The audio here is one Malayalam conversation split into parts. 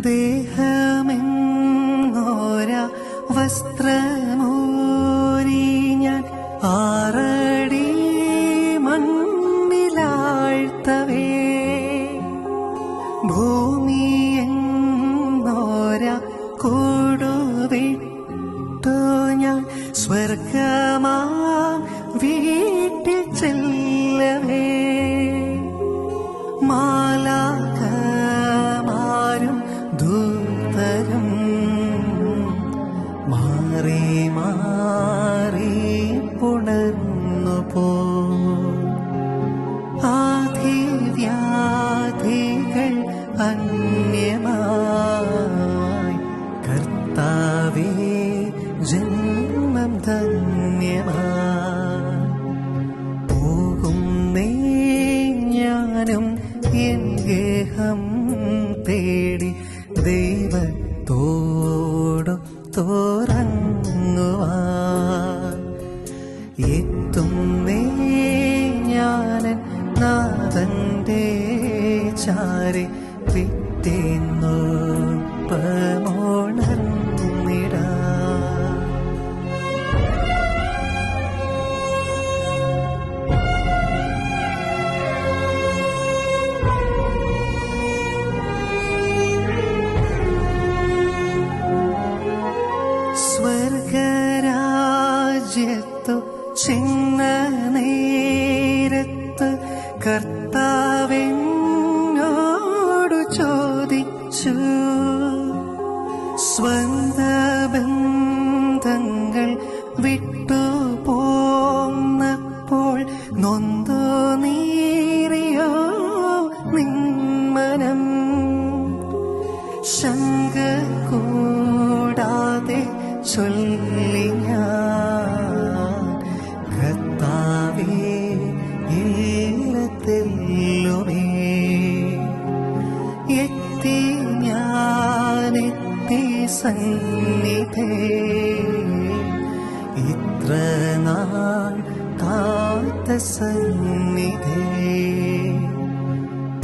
ദേഹമെങ്ങോര വസ്ത്രമൂരി ഞാൻ 6 അടി മണ്ണിലാഴ്ത്തവേ, ഭൂമിയെങ്ങോര കൂടുവിട്ടു ഞാൻ സ്വർഗമാം വീട്ടിൽ ചെല്ലവേ, മാലാഖമാരും ദൂതരും മാറി മാറി പുണർന്നു പോ, ആധിവ്യാധികൾ അന്യമായി കർത്താവേ ജന്മം ധന്യമായി, പോകുന്നേ ഞാനും എൻ ഗേഹം തേടി ദൈവത്തോടൊത്തുറങ്ങുവാൻ, എത്തുന്നേ ഞാനൻ നാഥന്റെ ചാരെ പിറ്റേന്നൊപ്പമുണർന്നിടാ. സ്വർഗരാജ്യത്തു ചെന്ന നേരത്ത് കർത്താവെന്നോടു ചോദിച്ചു, സ്വന്ത ബന്ധങ്ങൾ വിട്ടു പോന്നപ്പോൾ നൊന്തു നീറിയോ നിന്മനം, ശങ്ക കൂടാതെ ചൊല്ലി ഞാൻ, കർത്താവേ ഇല്ലത്തെല്ലുമേ, എത്തി ഞാനെത്തി സന്നിധേ, ഇത്ര നാൾ കാത്ത സന്നിധേ,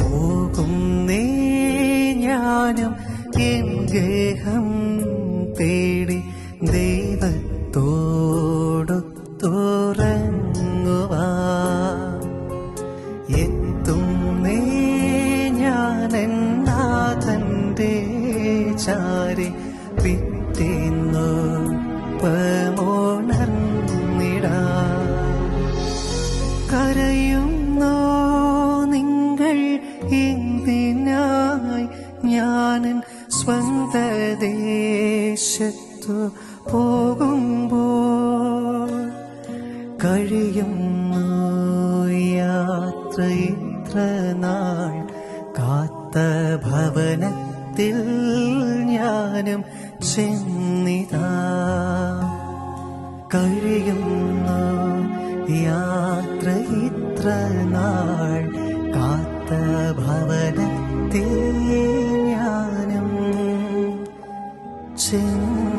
പോകുന്നേ ഞാനും എൻ ഗേഹം തേടി ദൈവത്തോടൊത്തുറങ്ങുവാൻ, എത്തുന്നേ ഞാനെൻ നാഥന്റെ ചാരെ പിറ്റേന്നൊപ്പമുണർന്നിടാ. കരയുന്നോ നിങ്ങൾ എന്തിനായി, ഞാനൻ സ്വന്ത ദേശത്തു പോകുമ്പോൾ, കഴിയുന്നു യാത്ര ഇത്ര നാൾ കാത്ത ഭവനത്തിൽ ഞാനും ചെന്നിതാ, കഴിയുന്നു യാത്ര ഇത്ര നാൾ കാത്ത ഭവനത്തിൽ ഞാനും ചെന്നു.